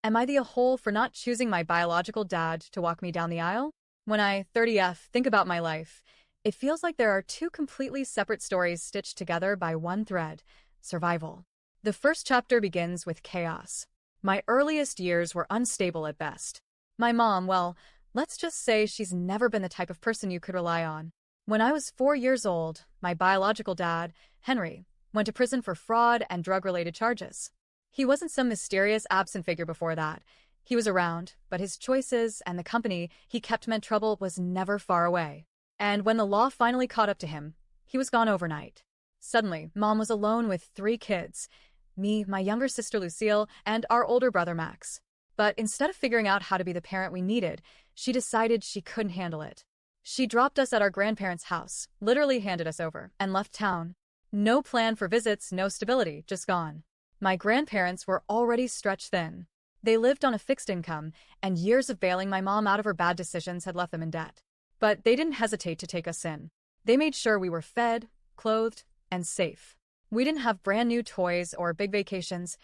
Am I the a-hole for not choosing my biological dad to walk me down the aisle? When I 30F think about my life, it feels like there are two completely separate stories stitched together by one thread: survival. The first chapter begins with chaos. My earliest years were unstable at best. My mom, well, let's just say she's never been the type of person you could rely on. When I was 4 years old, my biological dad, Henry, went to prison for fraud and drug-related charges. He wasn't some mysterious absent figure before that. He was around, but his choices and the company he kept meant trouble was never far away. And when the law finally caught up to him, he was gone overnight. Suddenly, Mom was alone with 3 kids: me, my younger sister Lucille, and our older brother Max. But instead of figuring out how to be the parent we needed, she decided she couldn't handle it. She dropped us at our grandparents' house, literally handed us over, and left town. No plan for visits, no stability, just gone. My grandparents were already stretched thin. They lived on a fixed income, and years of bailing my mom out of her bad decisions had left them in debt. But they didn't hesitate to take us in. They made sure we were fed, clothed, and safe. We didn't have brand new toys or big vacations.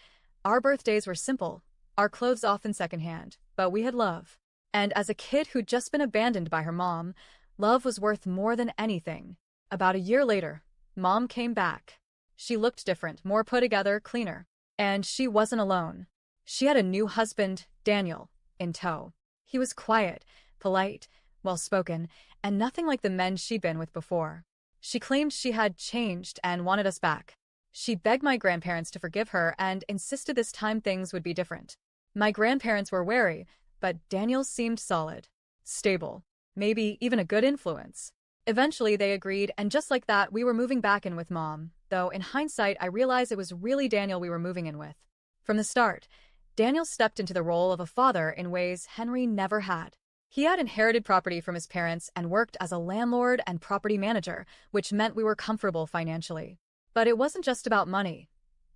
Our birthdays were simple, our clothes often secondhand, but we had love. And as a kid who'd just been abandoned by her mom, love was worth more than anything. About a year later, Mom came back. She looked different, more put together, cleaner. And she wasn't alone. She had a new husband, Daniel, in tow. He was quiet, polite, well-spoken, and nothing like the men she'd been with before. She claimed she had changed and wanted us back. She begged my grandparents to forgive her and insisted this time things would be different. My grandparents were wary, but Daniel seemed solid, stable, maybe even a good influence. Eventually they agreed, and just like that, we were moving back in with Mom, though in hindsight I realized it was really Daniel we were moving in with. From the start, Daniel stepped into the role of a father in ways Henry never had. He had inherited property from his parents and worked as a landlord and property manager, which meant we were comfortable financially. But it wasn't just about money.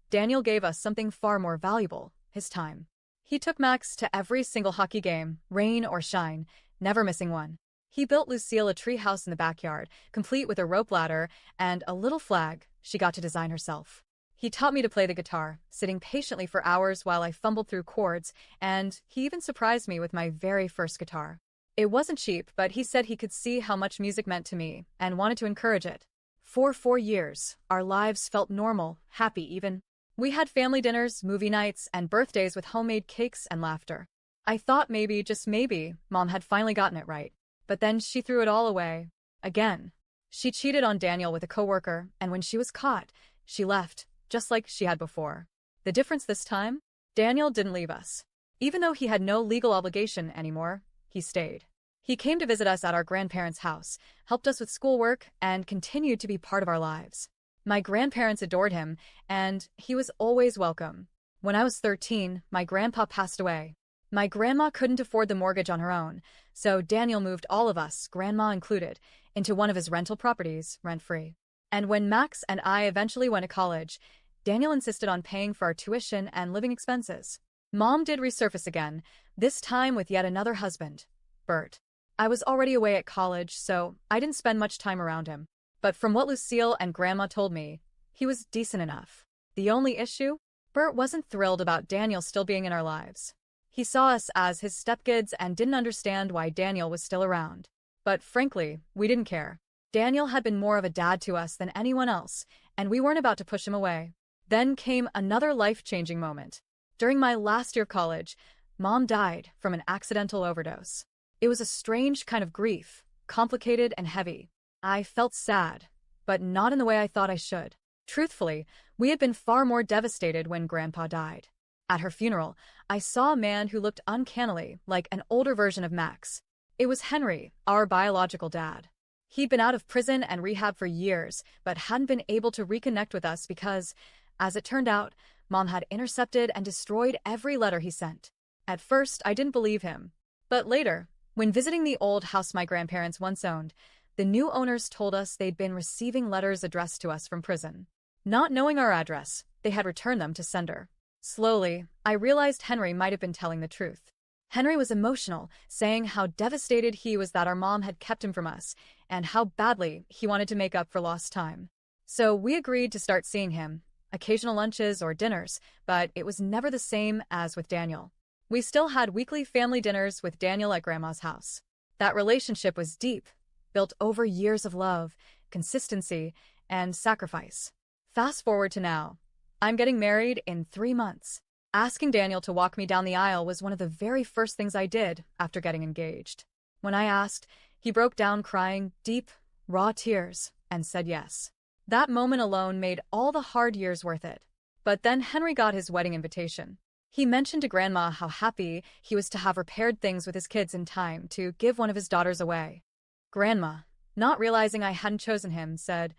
Daniel gave us something far more valuable: his time. He took Max to every single hockey game, rain or shine, never missing one. He built Lucille a tree house in the backyard, complete with a rope ladder and a little flag she got to design herself. He taught me to play the guitar, sitting patiently for hours while I fumbled through chords, and he even surprised me with my very first guitar. It wasn't cheap, but he said he could see how much music meant to me and wanted to encourage it. For 4 years, our lives felt normal, happy even. We had family dinners, movie nights, and birthdays with homemade cakes and laughter. I thought maybe, just maybe, Mom had finally gotten it right. But then she threw it all away. Again. She cheated on Daniel with a coworker, and when she was caught, she left, just like she had before. The difference this time? Daniel didn't leave us. Even though he had no legal obligation anymore, he stayed. He came to visit us at our grandparents' house, helped us with schoolwork, and continued to be part of our lives. My grandparents adored him, and he was always welcome. When I was 13, my grandpa passed away. My grandma couldn't afford the mortgage on her own, so Daniel moved all of us, grandma included, into one of his rental properties, rent-free. And when Max and I eventually went to college, Daniel insisted on paying for our tuition and living expenses. Mom did resurface again, this time with yet another husband, Bert. I was already away at college, so I didn't spend much time around him. But from what Lucille and Grandma told me, he was decent enough. The only issue? Bert wasn't thrilled about Daniel still being in our lives. He saw us as his stepkids and didn't understand why Daniel was still around. But frankly, we didn't care. Daniel had been more of a dad to us than anyone else, and we weren't about to push him away. Then came another life-changing moment. During my last year of college, Mom died from an accidental overdose. It was a strange kind of grief, complicated and heavy. I felt sad, but not in the way I thought I should. Truthfully, we had been far more devastated when Grandpa died. At her funeral, I saw a man who looked uncannily like an older version of Max. It was Henry, our biological dad. He'd been out of prison and rehab for years, but hadn't been able to reconnect with us because, as it turned out, Mom had intercepted and destroyed every letter he sent. At first, I didn't believe him. But later, when visiting the old house my grandparents once owned, the new owners told us they'd been receiving letters addressed to us from prison. Not knowing our address, they had returned them to sender. Slowly, I realized Henry might have been telling the truth. Henry was emotional, saying how devastated he was that our mom had kept him from us, and how badly he wanted to make up for lost time. So we agreed to start seeing him, occasional lunches or dinners, but it was never the same as with Daniel. We still had weekly family dinners with Daniel at Grandma's house. That relationship was deep, built over years of love, consistency, and sacrifice. Fast forward to now. I'm getting married in 3 months. Asking Daniel to walk me down the aisle was one of the very first things I did after getting engaged. When I asked, he broke down crying deep, raw tears and said yes. That moment alone made all the hard years worth it. But then Henry got his wedding invitation. He mentioned to Grandma how happy he was to have repaired things with his kids in time to give one of his daughters away. Grandma, not realizing I hadn't chosen him, said,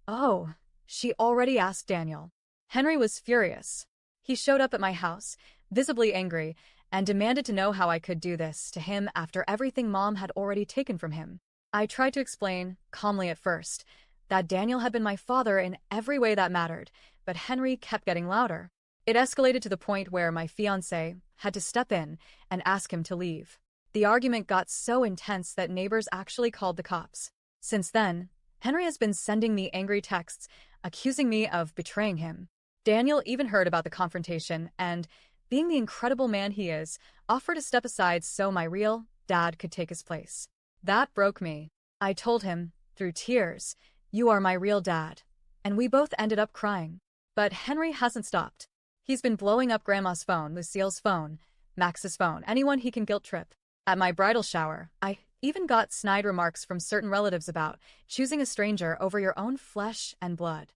"Oh, she already asked Daniel." Henry was furious. He showed up at my house, visibly angry, and demanded to know how I could do this to him after everything Mom had already taken from him. I tried to explain, calmly at first, that Daniel had been my father in every way that mattered, but Henry kept getting louder. It escalated to the point where my fiancé had to step in and ask him to leave. The argument got so intense that neighbors actually called the cops. Since then, Henry has been sending me angry texts, accusing me of betraying him. Daniel even heard about the confrontation and, being the incredible man he is, offered to step aside so my real dad could take his place. That broke me. I told him, through tears, "You are my real dad." And we both ended up crying. But Henry hasn't stopped. He's been blowing up Grandma's phone, Lucille's phone, Max's phone, anyone he can guilt trip. At my bridal shower, I even got snide remarks from certain relatives about choosing a stranger over your own flesh and blood.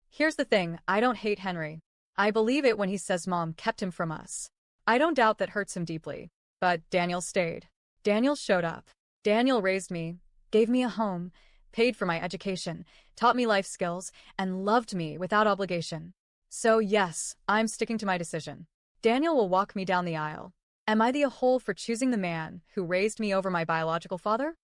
Here's the thing, I don't hate Henry. I believe it when he says Mom kept him from us. I don't doubt that hurts him deeply. But Daniel stayed. Daniel showed up. Daniel raised me, gave me a home, paid for my education, taught me life skills, and loved me without obligation. So yes, I'm sticking to my decision. Daniel will walk me down the aisle. Am I the a-hole for choosing the man who raised me over my biological father?